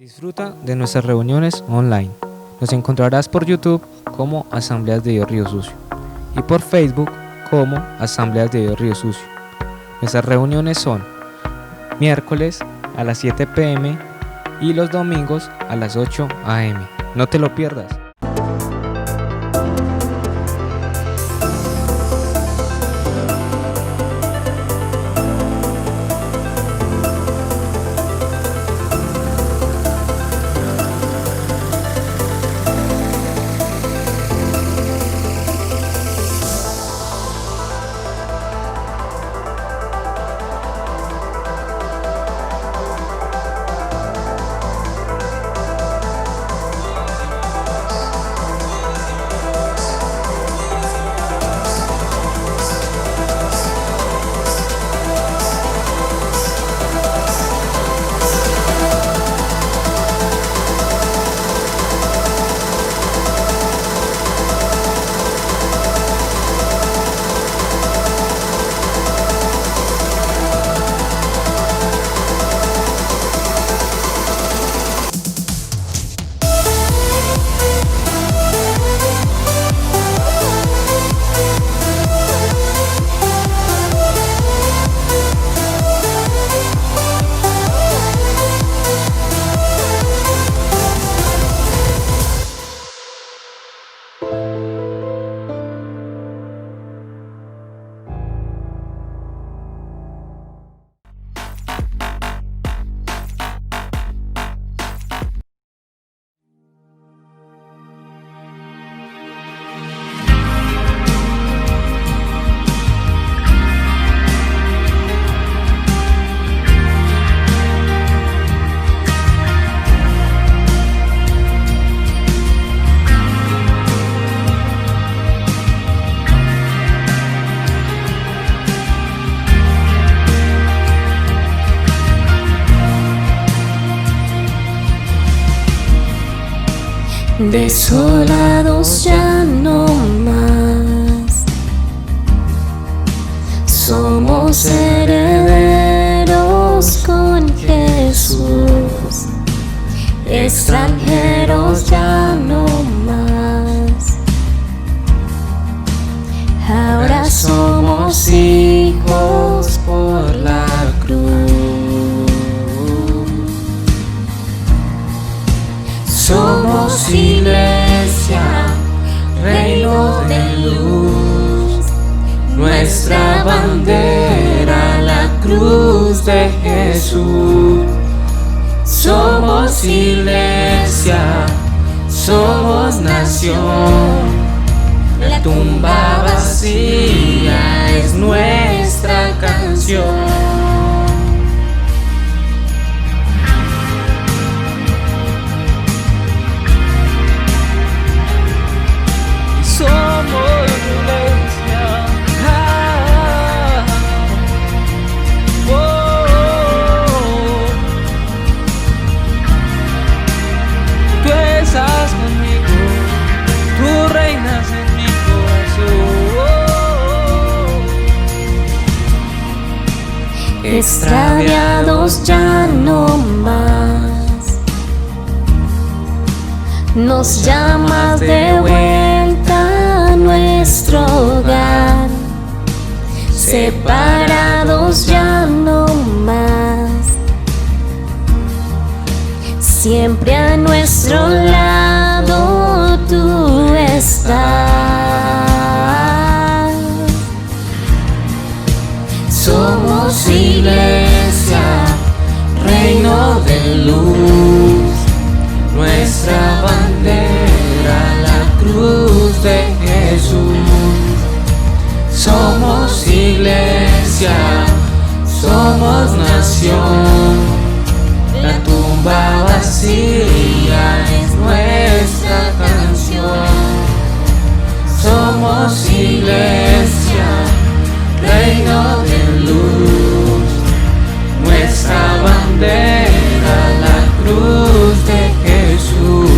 Disfruta de nuestras reuniones online. Nos encontrarás por YouTube como Asambleas de Dios Río Sucio y por Facebook como Asambleas de Dios Río Sucio. Nuestras reuniones son miércoles a las 7 p.m. y los domingos a las 8 a.m. No te lo pierdas. Desolados ya no más, somos herederos con Jesús, extranjeros ya no más, ahora somos hijos por la cruz. Somos iglesia, reino de luz, nuestra bandera, la cruz de Jesús. Somos iglesia, somos nación, la tumba vacía es nuestra canción. Extraviados ya no más, nos llamas de vuelta a nuestro hogar. Separados ya no más, siempre a nuestro lado tú estás. Somos iglesia, reino de luz, nuestra bandera, la cruz de Jesús. Somos iglesia, somos nación, la tumba vacía es nuestra canción. Somos iglesia, reino de luz, nuestra bandera, la cruz de Jesús.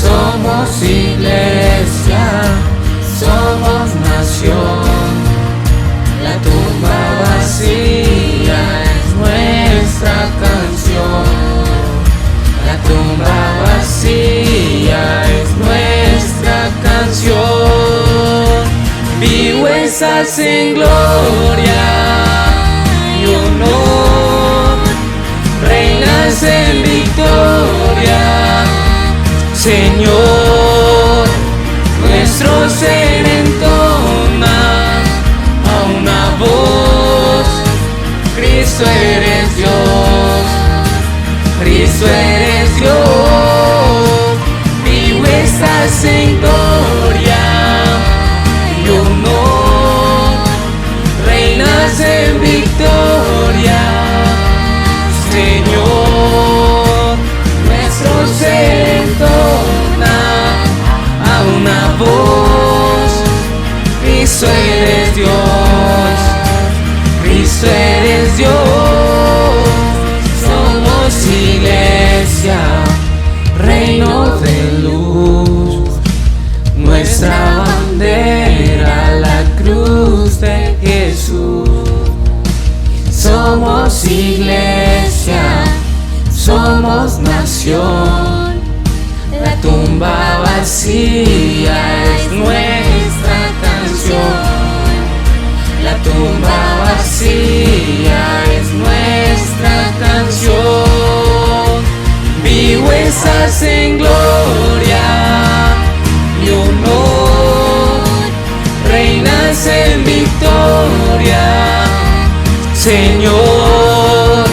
Somos iglesia, somos nación, la tumba vacía es nuestra canción. estás en gloria y honor, reinas en victoria, Señor. Nuestro ser entona a una voz: Cristo eres Dios, Cristo eres Dios. Vivo estás en gloria y honor, reinas en victoria, Señor. Nuestro ser entona a una voz: Cristo eres Dios, Cristo eres Dios. Somos iglesia, reino de luz, nuestra bandera, la cruz de Jesús. Somos iglesia, somos nación, la tumba vacía es nuestra canción. La tumba vacía es nuestra canción. Vivo estás en gloria y honor, reinas en victoria, Señor.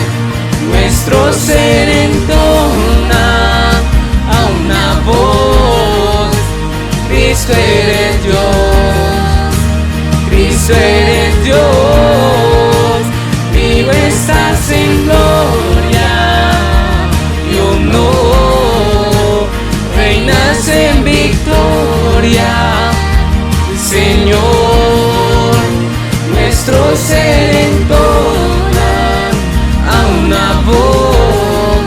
Nuestro ser entona a una voz: Cristo eres Dios, Cristo eres Dios. Vivo estás en gloria y honor, reinas en victoria, Señor. Nuestro ser entona a una voz: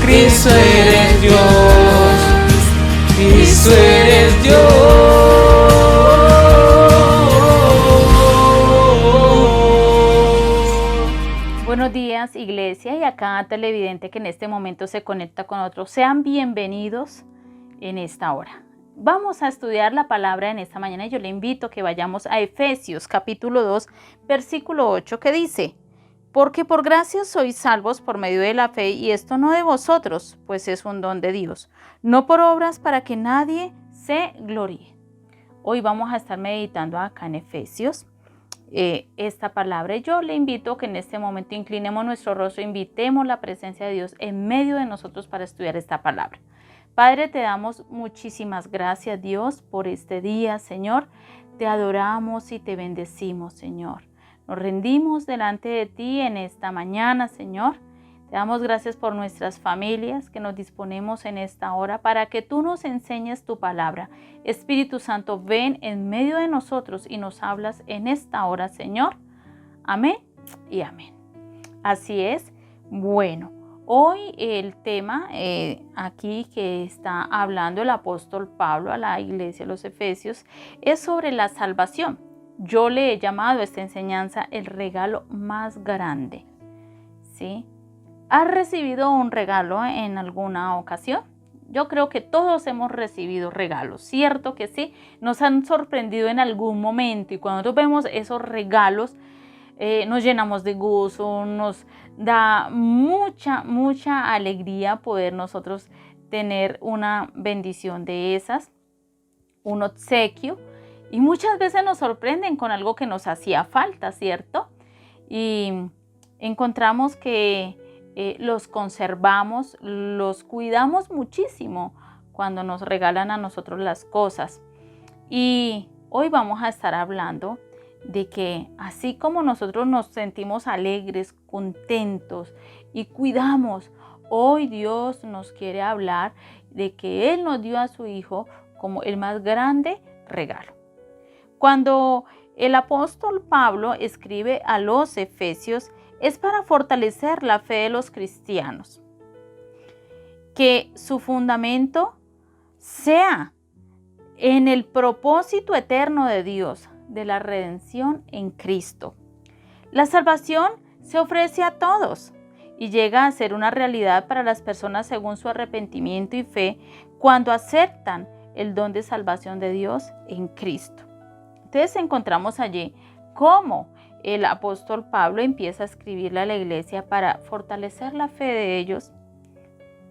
Cristo eres Dios, Cristo eres Dios. Buenos días, iglesia, y a cada televidente que en este momento se conecta con otros. Sean bienvenidos en esta hora. Vamos a estudiar la palabra en esta mañana y yo le invito a que vayamos a Efesios capítulo 2, versículo 8, que dice: porque por gracia sois salvos por medio de la fe, y esto no de vosotros, pues es un don de Dios, no por obras, para que nadie se gloríe. Hoy vamos a estar meditando acá en Efesios esta palabra. Yo le invito a que en este momento inclinemos nuestro rostro, invitemos la presencia de Dios en medio de nosotros para estudiar esta palabra. Padre, te damos muchísimas gracias, Dios, por este día, Señor. Te adoramos y te bendecimos, Señor. Nos rendimos delante de ti en esta mañana, Señor. Te damos gracias por nuestras familias que nos disponemos en esta hora para que tú nos enseñes tu palabra. Espíritu Santo, ven en medio de nosotros y nos hablas en esta hora, Señor. Amén y amén. Así es. Bueno, hoy el tema aquí que está hablando el apóstol Pablo a la iglesia de los Efesios es sobre la salvación. Yo le he llamado a esta enseñanza el regalo más grande, ¿sí? ¿Has recibido un regalo en alguna ocasión? Yo creo que todos hemos recibido regalos, ¿cierto que sí? Nos han sorprendido en algún momento y cuando nosotros vemos esos regalos nos llenamos de gozo, nos da mucha alegría poder nosotros tener una bendición de esas, un obsequio. Y muchas veces nos sorprenden con algo que nos hacía falta, ¿cierto? Y encontramos que los conservamos, los cuidamos muchísimo cuando nos regalan a nosotros las cosas. Y hoy vamos a estar hablando de que así como nosotros nos sentimos alegres, contentos y cuidamos, hoy Dios nos quiere hablar de que Él nos dio a su Hijo como el más grande regalo. Cuando el apóstol Pablo escribe a los Efesios, es para fortalecer la fe de los cristianos, que su fundamento sea en el propósito eterno de Dios, de la redención en Cristo. La salvación se ofrece a todos y llega a ser una realidad para las personas según su arrepentimiento y fe cuando aceptan el don de salvación de Dios en Cristo. Entonces encontramos allí cómo el apóstol Pablo empieza a escribirle a la iglesia para fortalecer la fe de ellos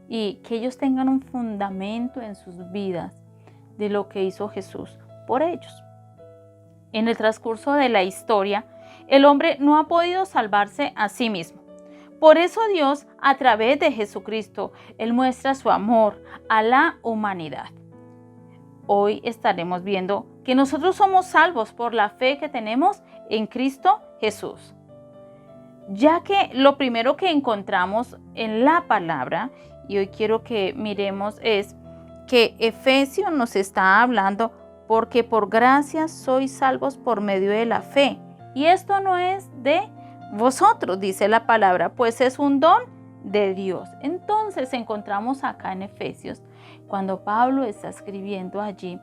y que ellos tengan un fundamento en sus vidas de lo que hizo Jesús por ellos. En el transcurso de la historia, el hombre no ha podido salvarse a sí mismo. Por eso Dios, a través de Jesucristo, Él muestra su amor a la humanidad. Hoy estaremos viendo que nosotros somos salvos por la fe que tenemos en Cristo Jesús. Ya que lo primero que encontramos en la palabra, y hoy quiero que miremos, es que Efesios nos está hablando porque por gracia sois salvos por medio de la fe. Y esto no es de vosotros, dice la palabra, pues es un don de Dios. Entonces encontramos acá en Efesios, cuando Pablo está escribiendo allí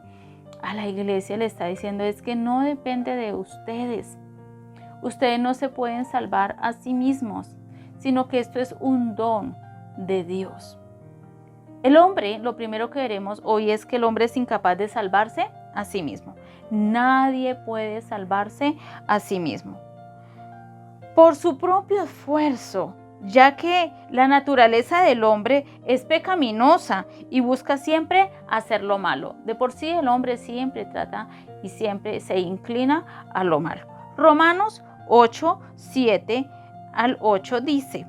a la iglesia, le está diciendo es que no depende de ustedes. Ustedes no se pueden salvar a sí mismos, sino que esto es un don de Dios. El hombre, lo primero que veremos hoy es que el hombre es incapaz de salvarse a sí mismo. Nadie puede salvarse a sí mismo por su propio esfuerzo, ya que la naturaleza del hombre es pecaminosa y busca siempre hacer lo malo. De por sí el hombre siempre trata y siempre se inclina a lo malo. Romanos 8, 7 al 8 dice,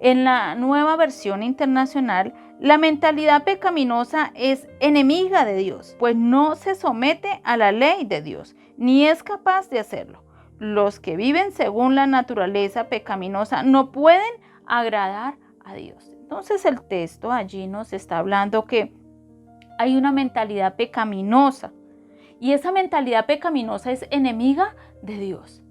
en la Nueva Versión Internacional, la mentalidad pecaminosa es enemiga de Dios, pues no se somete a la ley de Dios, ni es capaz de hacerlo. Los que viven según la naturaleza pecaminosa no pueden agradar a Dios. Entonces el texto allí nos está hablando que hay una mentalidad pecaminosa y esa mentalidad pecaminosa es enemiga de Dios.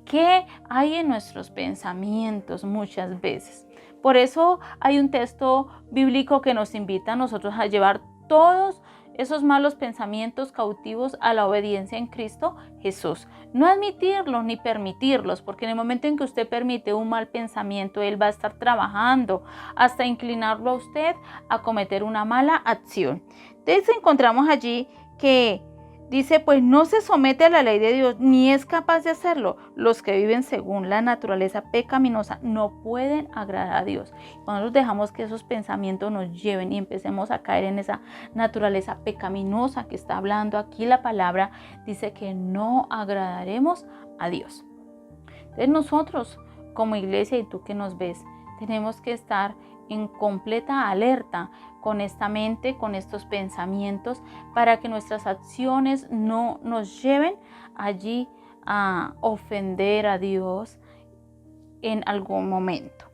¿Qué hay en nuestros pensamientos muchas veces? Por eso hay un texto bíblico que nos invita a nosotros a llevar todos esos malos pensamientos cautivos a la obediencia en Cristo Jesús. No admitirlos ni permitirlos, porque en el momento en que usted permite un mal pensamiento, Él va a estar trabajando hasta inclinarlo a usted a cometer una mala acción. Entonces encontramos allí que dice, pues no se somete a la ley de Dios, ni es capaz de hacerlo. Los que viven según la naturaleza pecaminosa no pueden agradar a Dios. Cuando nos dejamos que esos pensamientos nos lleven y empecemos a caer en esa naturaleza pecaminosa que está hablando aquí la palabra, dice que no agradaremos a Dios. Entonces nosotros como iglesia y tú que nos ves, tenemos que estar en completa alerta con esta mente, con estos pensamientos, para que nuestras acciones no nos lleven allí a ofender a Dios en algún momento.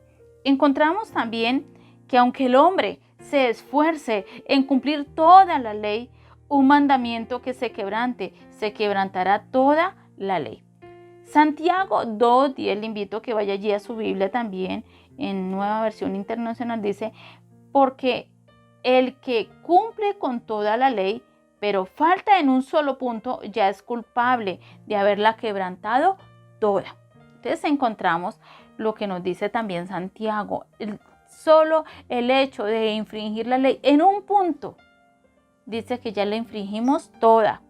Encontramos también que aunque el hombre se esfuerce en cumplir toda la ley, un mandamiento que se quebrante, se quebrantará toda la ley. Santiago 2:10, le invito a que vaya allí a su Biblia también, en Nueva Versión Internacional, dice, porque el que cumple con toda la ley, pero falta en un solo punto, ya es culpable de haberla quebrantado toda. Entonces encontramos lo que nos dice también Santiago, solo el hecho de infringir la ley en un punto, dice que ya la infringimos toda,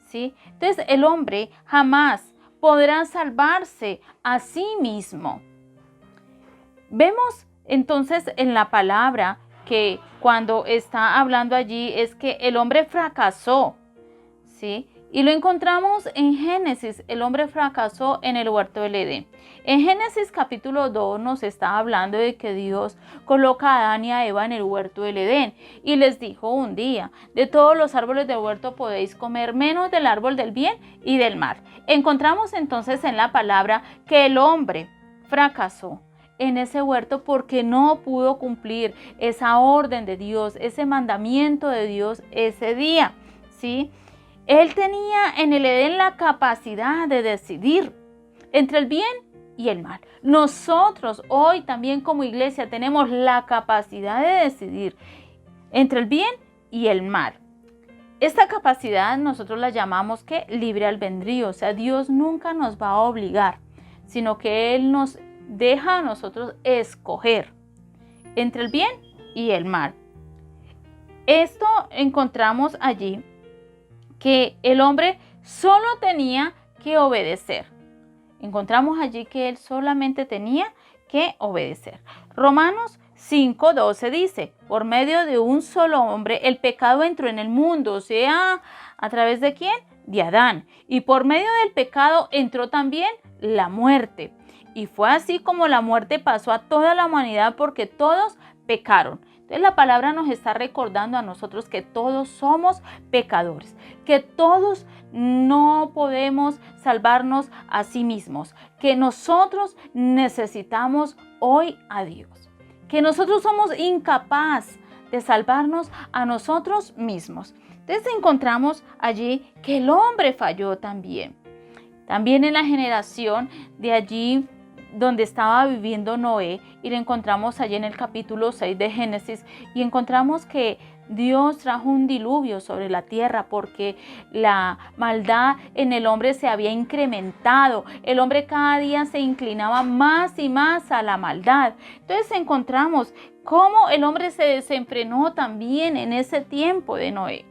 ¿sí? Entonces el hombre jamás podrá salvarse a sí mismo. Vemos entonces en la palabra que cuando está hablando allí es que el hombre fracasó, ¿sí? Y lo encontramos en Génesis, el hombre fracasó en el huerto del Edén. En Génesis capítulo 2 nos está hablando de que Dios coloca a Adán y a Eva en el huerto del Edén y les dijo un día, de todos los árboles del huerto podéis comer menos del árbol del bien y del mal. Encontramos entonces en la palabra que el hombre fracasó en ese huerto porque no pudo cumplir esa orden de Dios, ese mandamiento de Dios ese día, ¿sí? Él tenía en el Edén la capacidad de decidir entre el bien y el mal. Nosotros hoy también como iglesia tenemos la capacidad de decidir entre el bien y el mal. Esta capacidad nosotros la llamamos que libre albedrío, o sea, Dios nunca nos va a obligar, sino que Él nos deja a nosotros escoger entre el bien y el mal. Esto encontramos allí que el hombre solo tenía que obedecer. Encontramos allí que él solamente tenía que obedecer. Romanos 5:12 dice, por medio de un solo hombre el pecado entró en el mundo, o sea, ¿a través de quién? De Adán. Y por medio del pecado entró también la muerte. Y fue así como la muerte pasó a toda la humanidad porque todos pecaron. Entonces la palabra nos está recordando a nosotros que todos somos pecadores, que todos no podemos salvarnos a sí mismos, que nosotros necesitamos hoy a Dios, que nosotros somos incapaces de salvarnos a nosotros mismos. Entonces encontramos allí que el hombre falló también. También en la generación de allí donde estaba viviendo Noé, y lo encontramos allí en el capítulo 6 de Génesis, y encontramos que Dios trajo un diluvio sobre la tierra porque la maldad en el hombre se había incrementado. El hombre cada día se inclinaba más y más a la maldad. Entonces encontramos cómo el hombre se desenfrenó también en ese tiempo de Noé.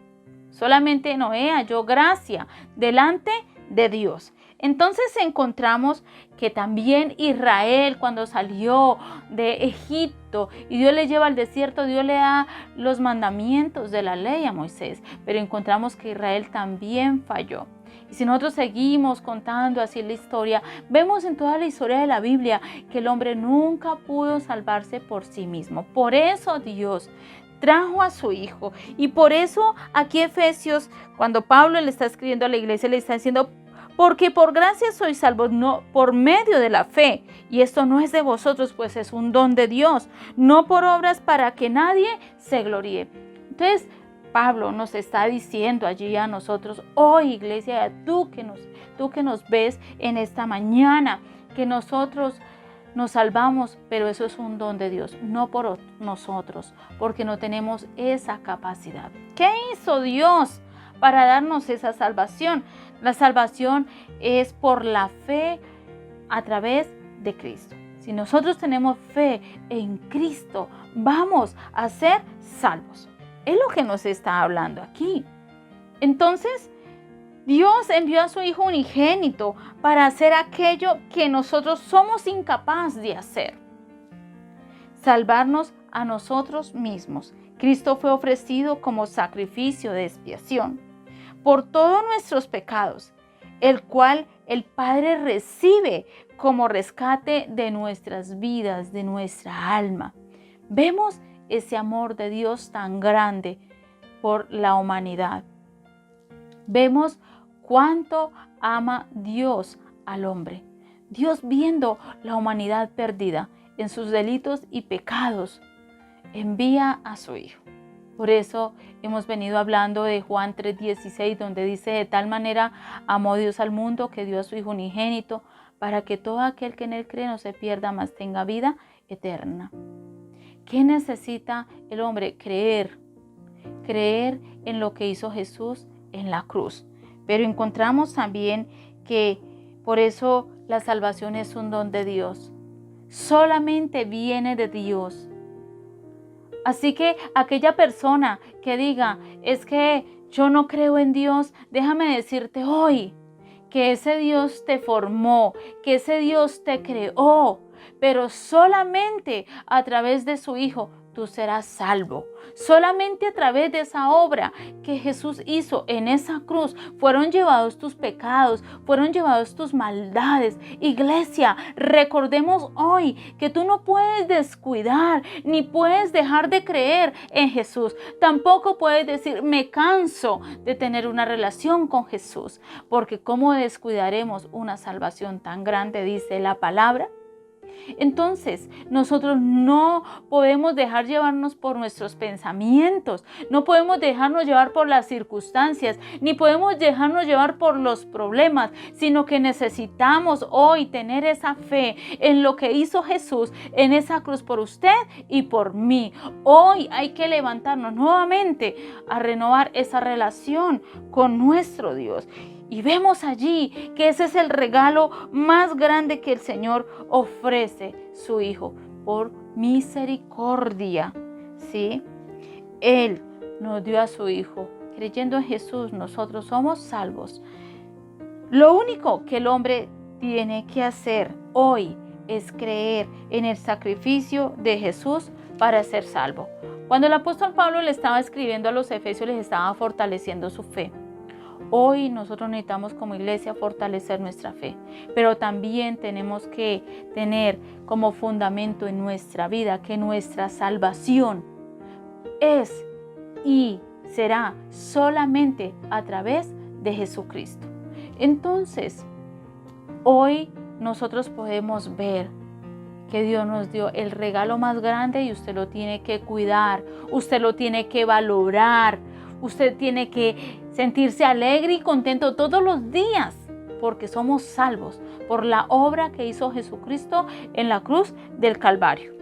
Solamente Noé halló gracia delante de Dios. Entonces encontramos que también Israel, cuando salió de Egipto y Dios le lleva al desierto, Dios le da los mandamientos de la ley a Moisés, pero encontramos que Israel también falló. Y si nosotros seguimos contando así la historia, vemos en toda la historia de la Biblia que el hombre nunca pudo salvarse por sí mismo. Por eso Dios trajo a su Hijo. Y por eso aquí Efesios, cuando Pablo le está escribiendo a la iglesia, le está diciendo, porque por gracia sois salvos, no por medio de la fe, y esto no es de vosotros, pues es un don de Dios, no por obras para que nadie se gloríe. Entonces Pablo nos está diciendo allí a nosotros, hoy iglesia, tú que nos ves en esta mañana, que nosotros nos salvamos, pero eso es un don de Dios, no por nosotros, porque no tenemos esa capacidad. ¿Qué hizo Dios para darnos esa salvación? La salvación es por la fe a través de Cristo. Si nosotros tenemos fe en Cristo, vamos a ser salvos. Es lo que nos está hablando aquí. Entonces, Dios envió a su Hijo unigénito para hacer aquello que nosotros somos incapaces de hacer. Salvarnos a nosotros mismos. Cristo fue ofrecido como sacrificio de expiación por todos nuestros pecados, el cual el Padre recibe como rescate de nuestras vidas, de nuestra alma. Vemos ese amor de Dios tan grande por la humanidad. Vemos cuánto ama Dios al hombre. Dios, viendo la humanidad perdida en sus delitos y pecados, envía a su Hijo. Por eso hemos venido hablando de Juan 3:16, donde dice, de tal manera amó Dios al mundo que dio a su Hijo unigénito, para que todo aquel que en él cree no se pierda, mas tenga vida eterna. ¿Qué necesita el hombre? Creer en lo que hizo Jesús en la cruz. Pero encontramos también que por eso la salvación es un don de Dios. Solamente viene de Dios. Así que aquella persona que diga, es que yo no creo en Dios, déjame decirte hoy que ese Dios te formó, que ese Dios te creó, pero solamente a través de su Hijo tú serás salvo. Solamente a través de esa obra que Jesús hizo en esa cruz fueron llevados tus pecados, fueron llevados tus maldades. Iglesia, recordemos hoy que tú no puedes descuidar ni puedes dejar de creer en Jesús. Tampoco puedes decir, me canso de tener una relación con Jesús, porque ¿cómo descuidaremos una salvación tan grande? Dice la palabra. Entonces, nosotros no podemos dejar llevarnos por nuestros pensamientos, no podemos dejarnos llevar por las circunstancias, ni podemos dejarnos llevar por los problemas, sino que necesitamos hoy tener esa fe en lo que hizo Jesús en esa cruz por usted y por mí. Hoy hay que levantarnos nuevamente a renovar esa relación con nuestro Dios. Y vemos allí que ese es el regalo más grande que el Señor ofrece, su Hijo, por misericordia, ¿sí? Él nos dio a su Hijo. Creyendo en Jesús, nosotros somos salvos. Lo único que el hombre tiene que hacer hoy es creer en el sacrificio de Jesús para ser salvo. Cuando el apóstol Pablo le estaba escribiendo a los efesios, les estaba fortaleciendo su fe. Hoy nosotros necesitamos como iglesia fortalecer nuestra fe, pero también tenemos que tener como fundamento en nuestra vida que nuestra salvación es y será solamente a través de Jesucristo. Entonces, hoy nosotros podemos ver que Dios nos dio el regalo más grande y usted lo tiene que cuidar, usted lo tiene que valorar, usted tiene que sentirse alegre y contento todos los días porque somos salvos por la obra que hizo Jesucristo en la cruz del Calvario.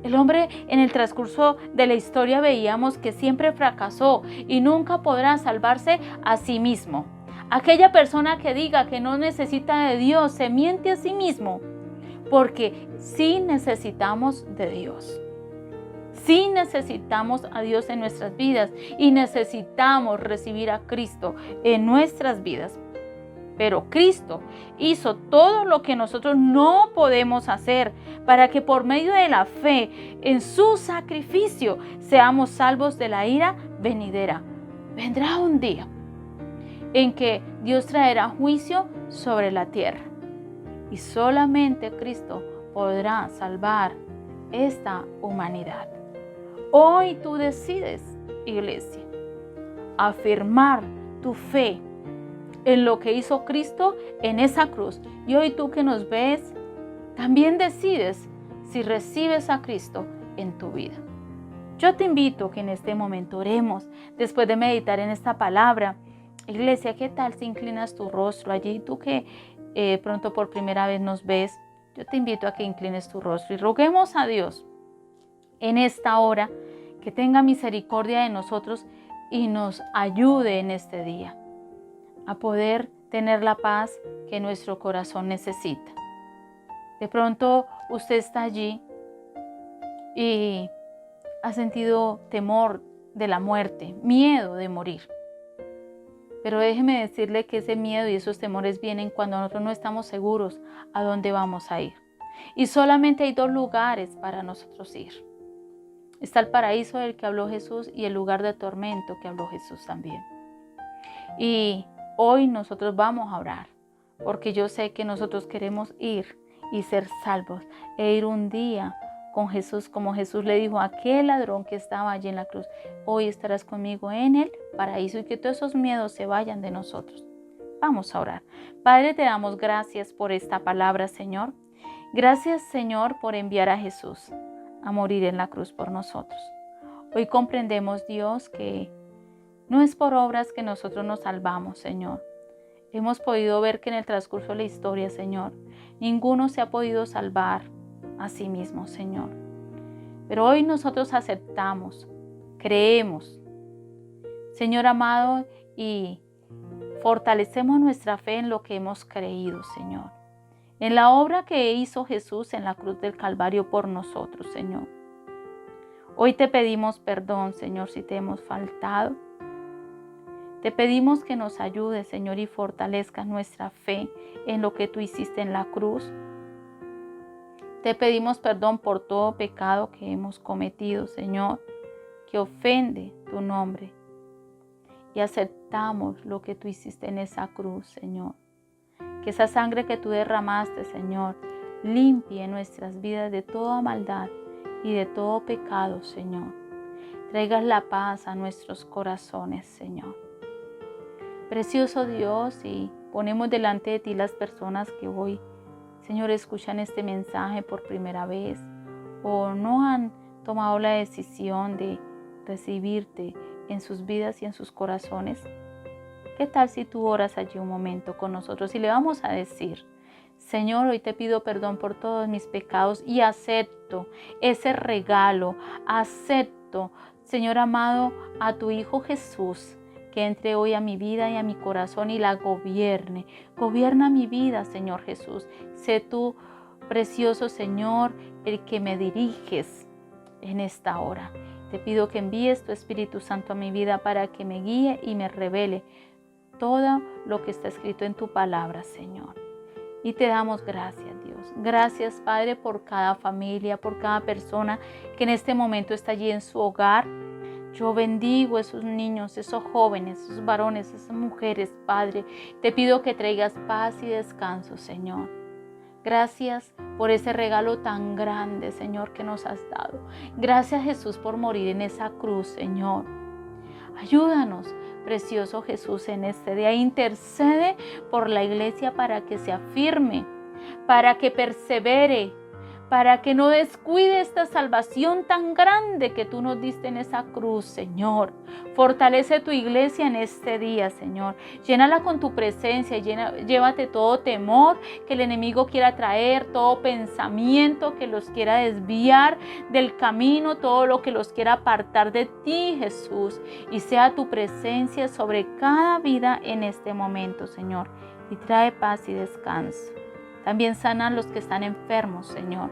El hombre en el transcurso de la historia veíamos que siempre fracasó y nunca podrá salvarse a sí mismo. Aquella persona que diga que no necesita de Dios se miente a sí mismo, porque sí necesitamos de Dios. Sí necesitamos a Dios en nuestras vidas y necesitamos recibir a Cristo en nuestras vidas. Pero Cristo hizo todo lo que nosotros no podemos hacer para que por medio de la fe en su sacrificio seamos salvos de la ira venidera. Vendrá un día en que Dios traerá juicio sobre la tierra y solamente Cristo podrá salvar esta humanidad. Hoy tú decides, iglesia, afirmar tu fe en lo que hizo Cristo en esa cruz. Y hoy tú que nos ves, también decides si recibes a Cristo en tu vida. Yo te invito que en este momento oremos después de meditar en esta palabra. Iglesia, ¿qué tal si inclinas tu rostro allí? Tú que pronto por primera vez nos ves, yo te invito a que inclines tu rostro y roguemos a Dios en esta hora que tenga misericordia de nosotros y nos ayude en este día a poder tener la paz que nuestro corazón necesita. De pronto usted está allí y ha sentido temor de la muerte, miedo de morir. Pero déjeme decirle que ese miedo y esos temores vienen cuando nosotros no estamos seguros a dónde vamos a ir. Y solamente hay dos lugares para nosotros ir. Está el paraíso del que habló Jesús y el lugar de tormento que habló Jesús también. Y hoy nosotros vamos a orar, porque yo sé que nosotros queremos ir y ser salvos e ir un día con Jesús, como Jesús le dijo a aquel ladrón que estaba allí en la cruz: hoy estarás conmigo en el paraíso, y que todos esos miedos se vayan de nosotros. Vamos a orar. Padre, te damos gracias por esta palabra, Señor. Gracias, Señor, por enviar a Jesús a morir en la cruz por nosotros. Hoy comprendemos, Dios, que no es por obras que nosotros nos salvamos, Señor. Hemos podido ver que en el transcurso de la historia, Señor, ninguno se ha podido salvar a sí mismo, Señor. Pero hoy nosotros aceptamos, creemos, Señor amado, y fortalecemos nuestra fe en lo que hemos creído, Señor. En la obra que hizo Jesús en la cruz del Calvario por nosotros, Señor. Hoy te pedimos perdón, Señor, si te hemos faltado. Te pedimos que nos ayudes, Señor, y fortalezcas nuestra fe en lo que tú hiciste en la cruz. Te pedimos perdón por todo pecado que hemos cometido, Señor, que ofende tu nombre. Y aceptamos lo que tú hiciste en esa cruz, Señor. Que esa sangre que tú derramaste, Señor, limpie nuestras vidas de toda maldad y de todo pecado, Señor. Traigas la paz a nuestros corazones, Señor. Precioso Dios, y ponemos delante de ti las personas que hoy, Señor, escuchan este mensaje por primera vez o no han tomado la decisión de recibirte en sus vidas y en sus corazones. ¿Qué tal si tú oras allí un momento con nosotros y le vamos a decir: Señor, hoy te pido perdón por todos mis pecados y acepto ese regalo, acepto, Señor amado, a tu Hijo Jesús, que entre hoy a mi vida y a mi corazón y la gobierne. Gobierna mi vida, Señor Jesús. Sé tú, precioso Señor, el que me diriges en esta hora. Te pido que envíes tu Espíritu Santo a mi vida para que me guíe y me revele todo lo que está escrito en tu palabra, Señor. Y te damos gracias, Dios. Gracias, Padre, por cada familia, por cada persona que en este momento está allí en su hogar. Yo bendigo a esos niños, esos jóvenes, esos varones, esas mujeres, Padre. Te pido que traigas paz y descanso, Señor. Gracias por ese regalo tan grande, Señor, que nos has dado. Gracias, Jesús, por morir en esa cruz, Señor. Ayúdanos, precioso Jesús, en este día. Intercede por la iglesia para que se afirme, para que persevere, para que no descuide esta salvación tan grande que tú nos diste en esa cruz, Señor. Fortalece tu iglesia en este día, Señor. Llénala con tu presencia, llévate todo temor que el enemigo quiera traer, todo pensamiento que los quiera desviar del camino, todo lo que los quiera apartar de ti, Jesús. Y sea tu presencia sobre cada vida en este momento, Señor. Y trae paz y descanso. También sana a los que están enfermos, Señor.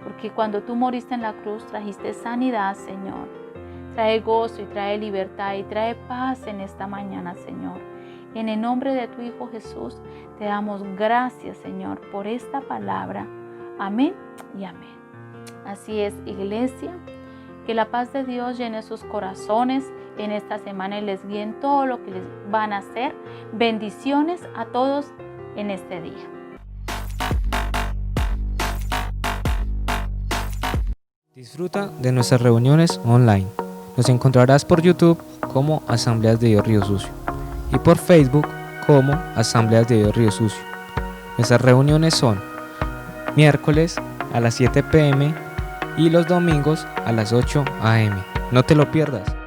Porque cuando tú moriste en la cruz, trajiste sanidad, Señor. Trae gozo y trae libertad y trae paz en esta mañana, Señor. En el nombre de tu Hijo Jesús, te damos gracias, Señor, por esta palabra. Amén y amén. Así es, iglesia. Que la paz de Dios llene sus corazones en esta semana y les guíe en todo lo que les van a hacer. Bendiciones a todos en este día. Disfruta de nuestras reuniones online. Nos encontrarás por YouTube como Asambleas de Dios Río Sucio y por Facebook como Asambleas de Dios Río Sucio. Nuestras reuniones son miércoles a las 7 p.m. y los domingos a las 8 a.m. No te lo pierdas.